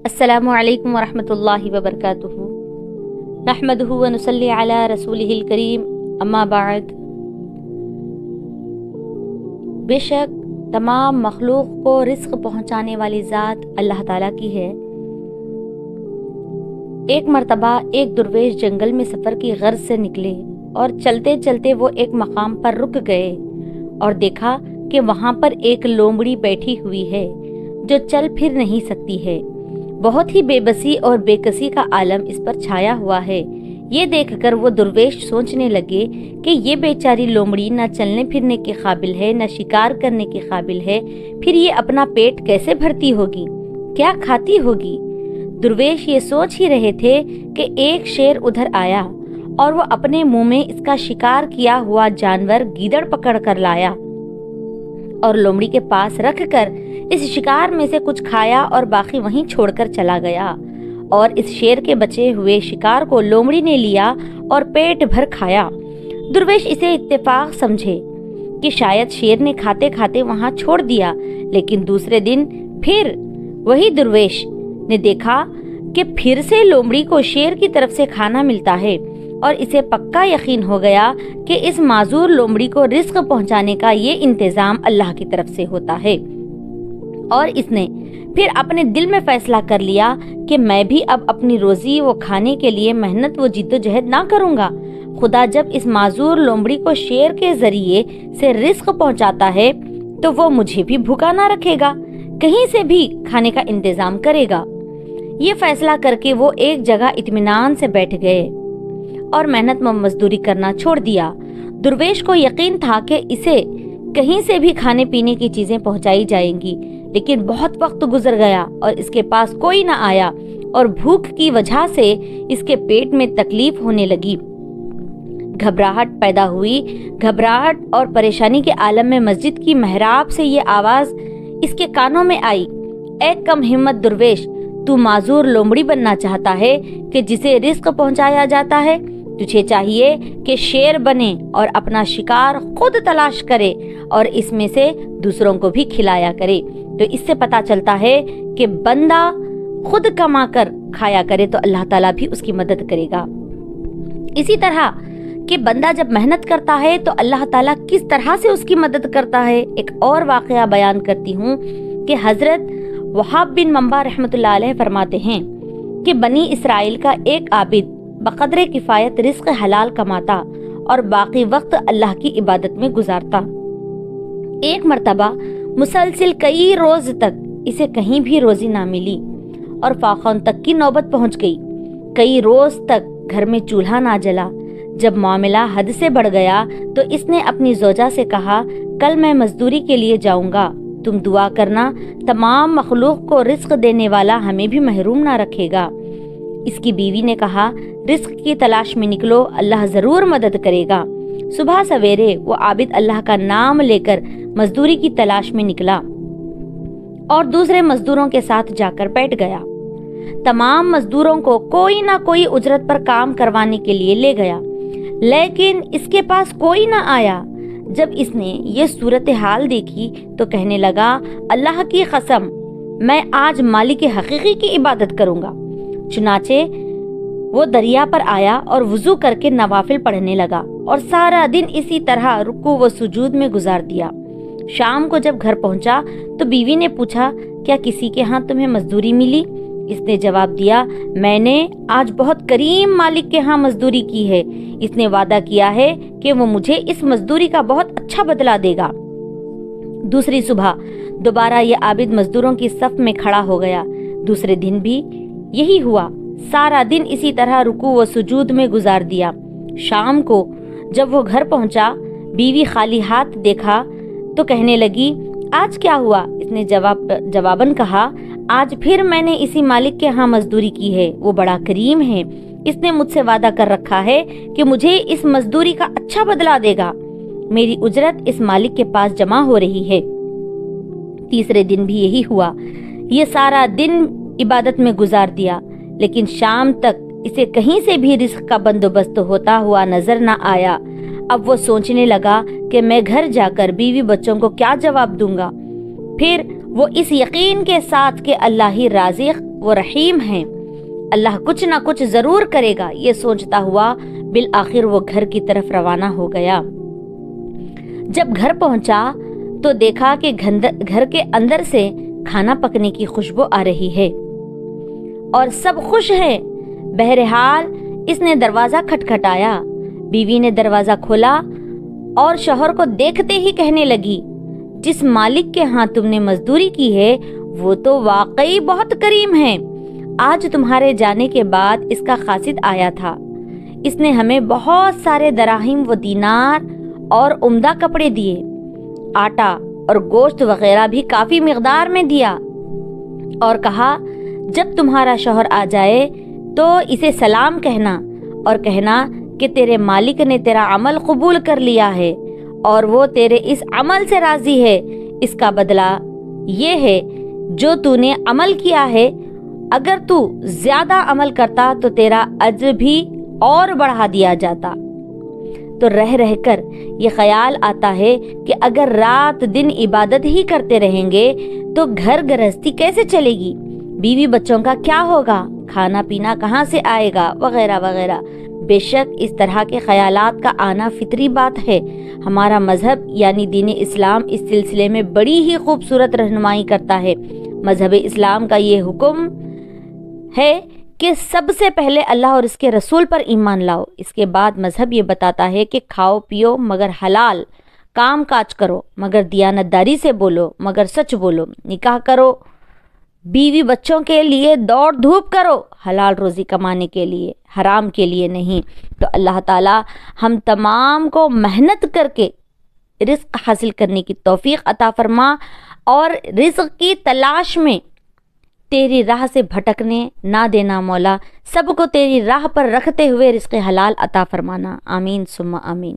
السلام علیکم ورحمۃ اللہ وبرکاتہ۔ نحمدہ ونصلی علی رسولہ الکریم، اما بعد۔ بے شک تمام مخلوق کو رزق پہنچانے والی ذات اللہ تعالیٰ کی ہے۔ ایک مرتبہ ایک درویش جنگل میں سفر کی غرض سے نکلے اور چلتے چلتے وہ ایک مقام پر رک گئے اور دیکھا کہ وہاں پر ایک لومڑی بیٹھی ہوئی ہے جو چل پھر نہیں سکتی ہے۔ بہت ہی بے بسی اور بے کسی کا عالم اس پر چھایا ہوا ہے۔ یہ دیکھ کر وہ درویش سوچنے لگے کہ یہ بیچاری لومڑی نہ چلنے پھرنے کے قابل ہے، نہ شکار کرنے کے قابل ہے، پھر یہ اپنا پیٹ کیسے بھرتی ہوگی، کیا کھاتی ہوگی۔ درویش یہ سوچ ہی رہے تھے کہ ایک شیر ادھر آیا اور وہ اپنے منہ میں اس کا شکار کیا ہوا جانور گیدڑ پکڑ کر لایا اور لومڑی کے پاس رکھ کر اس شکار میں سے کچھ کھایا اور باقی وہیں چھوڑ کر چلا گیا، اور اس شیر کے بچے ہوئے شکار کو لومڑی نے لیا اور پیٹ بھر کھایا۔ درویش اسے اتفاق سمجھے کہ شاید شیر نے کھاتے کھاتے وہاں چھوڑ دیا، لیکن دوسرے دن پھر وہی درویش نے دیکھا کہ پھر سے لومڑی کو شیر کی طرف سے کھانا ملتا ہے، اور اسے پکا یقین ہو گیا کہ اس معذور لومڑی کو رزق پہنچانے کا یہ انتظام اللہ کی طرف سے ہوتا ہے، اور اس نے پھر اپنے دل میں فیصلہ کر لیا کہ میں بھی اب اپنی روزی وہ کھانے کے لیے محنت و جد و جہد نہ کروں گا۔ خدا جب اس معذور لومڑی کو شیر کے ذریعے سے رزق پہنچاتا ہے تو وہ مجھے بھی بھوکا نہ رکھے گا، کہیں سے بھی کھانے کا انتظام کرے گا۔ یہ فیصلہ کر کے وہ ایک جگہ اطمینان سے بیٹھ گئے اور محنت و مزدوری کرنا چھوڑ دیا۔ درویش کو یقین تھا کہ اسے کہیں سے بھی کھانے پینے کی چیزیں پہنچائی جائیں گی، لیکن بہت وقت گزر گیا اور اس کے پاس کوئی نہ آیا، اور بھوک کی وجہ سے اس کے پیٹ میں تکلیف ہونے لگی۔ گھبراہٹ پیدا ہوئی۔ گھبراہٹ اور پریشانی کے عالم میں مسجد کی محراب سے یہ آواز اس کے کانوں میں آئی، اے کم ہمت درویش، تو معذور لومڑی بننا چاہتا ہے کہ جسے رزق پہنچایا جاتا ہے؟ تجھے چاہیے کہ شیر بنے اور اپنا شکار خود تلاش کرے اور اس میں سے دوسروں کو بھی کھلایا کرے۔ تو اس سے پتا چلتا ہے کہ بندہ خود کما کر کھایا کرے تو اللہ تعالیٰ بھی اس کی مدد کرے گا۔ اسی طرح کہ بندہ جب محنت کرتا ہے تو اللہ تعالیٰ کس طرح سے اس کی مدد کرتا ہے۔ ایک اور واقعہ بیان کرتی ہوں کہ حضرت وہاب بن منبع رحمۃ اللہ علیہ فرماتے ہیں کہ بنی اسرائیل کا ایک عابد بقدر کفایت رزق حلال کماتا اور باقی وقت اللہ کی عبادت میں گزارتا۔ ایک مرتبہ مسلسل کئی روز تک اسے کہیں بھی روزی نہ ملی اور فاقون تک کی نوبت پہنچ گئی۔ کئی روز تک گھر میں چولہا نہ جلا۔ جب معاملہ حد سے بڑھ گیا تو اس نے اپنی زوجہ سے کہا، کل میں مزدوری کے لیے جاؤں گا، تم دعا کرنا تمام مخلوق کو رزق دینے والا ہمیں بھی محروم نہ رکھے گا۔ اس کی بیوی نے کہا، رزق کی تلاش میں نکلو، اللہ ضرور مدد کرے گا۔ صبح سویرے وہ عابد اللہ کا نام لے کر مزدوری کی تلاش میں نکلا اور دوسرے مزدوروں کے ساتھ جا کر بیٹھ گیا۔ تمام مزدوروں کو کوئی نہ کوئی اجرت پر کام کروانے کے لیے لے گیا، لیکن اس کے پاس کوئی نہ آیا۔ جب اس نے یہ صورتحال دیکھی تو کہنے لگا، اللہ کی قسم میں آج مالک حقیقی کی عبادت کروں گا۔ چنانچہ وہ دریا پر آیا اور وضو کر کے نوافل پڑھنے لگا اور سارا دن اسی طرح رکوع و سجود میں گزار دیا۔ شام کو جب گھر پہنچا تو بیوی نے پوچھا، کیا کسی کے ہاں تمہیں مزدوری ملی؟ اس نے جواب دیا، میں نے آج بہت کریم مالک کے ہاں مزدوری کی ہے، اس نے وعدہ کیا ہے کہ وہ مجھے اس مزدوری کا بہت اچھا بدلہ دے گا۔ دوسری صبح دوبارہ یہ عابد مزدوروں کی صف میں کھڑا ہو گیا۔ دوسرے دن بھی یہی ہوا، سارا دن اسی طرح رکوع و سجود میں گزار دیا۔ شام کو جب وہ گھر پہنچا، بیوی خالی ہاتھ دیکھا تو کہنے لگی، آج کیا ہوا؟ اس نے جواباً کہا، آج پھر میں نے اسی مالک کے ہاں مزدوری کی ہے، وہ بڑا کریم ہے، اس نے مجھ سے وعدہ کر رکھا ہے کہ مجھے اس مزدوری کا اچھا بدلہ دے گا۔ میری اجرت اس مالک کے پاس جمع ہو رہی ہے۔ تیسرے دن بھی یہی ہوا، یہ سارا دن عبادت میں گزار دیا، لیکن شام تک اسے کہیں سے بھی رزق کا بندوبست ہوتا ہوا نظر نہ آیا۔ اب وہ سوچنے لگا کہ میں گھر جا کر بیوی بچوں کو کیا جواب دوں گا۔ پھر وہ اس یقین کے ساتھ کہ اللہ ہی رازق وہ رحیم ہیں، اللہ کچھ نہ کچھ ضرور کرے گا، یہ سوچتا ہوا بالآخر وہ گھر کی طرف روانہ ہو گیا۔ جب گھر پہنچا تو دیکھا کہ گھر کے اندر سے کھانا پکنے کی خوشبو آ رہی ہے اور سب خوش ہیں۔ بہرحال اس نے دروازہ کھٹکھٹایا، بیوی نے دروازہ کھولا اور شوہر کو دیکھتے ہی کہنے لگی، جس مالک کے ہاں تم نے مزدوری کی ہے وہ تو واقعی بہت کریم ہے، آج تمہارے جانے کے بعد اس کا قاصد آیا تھا، اس نے ہمیں بہت سارے دراہم و دینار اور عمدہ کپڑے دیے، آٹا اور گوشت وغیرہ بھی کافی مقدار میں دیا، اور کہا جب تمہارا شوہر آ جائے تو اسے سلام کہنا اور کہنا کہ تیرے مالک نے تیرا عمل قبول کر لیا ہے اور وہ تیرے اس عمل سے راضی ہے، اس کا بدلہ یہ ہے جو تو نے عمل کیا ہے، اگر تو زیادہ عمل کرتا تو تیرا اجر بھی اور بڑھا دیا جاتا۔ تو رہ کر یہ خیال آتا ہے کہ اگر رات دن عبادت ہی کرتے رہیں گے تو گھر گرہستی کیسے چلے گی، بیوی بچوں کا کیا ہوگا، کھانا پینا کہاں سے آئے گا، وغیرہ وغیرہ۔ بے شک اس طرح کے خیالات کا آنا فطری بات ہے۔ ہمارا مذہب یعنی دین اسلام اس سلسلے میں بڑی ہی خوبصورت رہنمائی کرتا ہے۔ مذہب اسلام کا یہ حکم ہے کہ سب سے پہلے اللہ اور اس کے رسول پر ایمان لاؤ، اس کے بعد مذہب یہ بتاتا ہے کہ کھاؤ پیو مگر حلال، کام کاج کرو مگر دیانتداری سے بولو، مگر سچ بولو، نکاح کرو، بیوی بچوں کے لیے دوڑ دھوپ کرو، حلال روزی کمانے کے لیے، حرام کے لیے نہیں۔ تو اللہ تعالی ہم تمام کو محنت کر کے رزق حاصل کرنے کی توفیق عطا فرما اور رزق کی تلاش میں تیری راہ سے بھٹکنے نہ دینا مولا، سب کو تیری راہ پر رکھتے ہوئے رزق حلال عطا فرمانا، آمین ثم آمین۔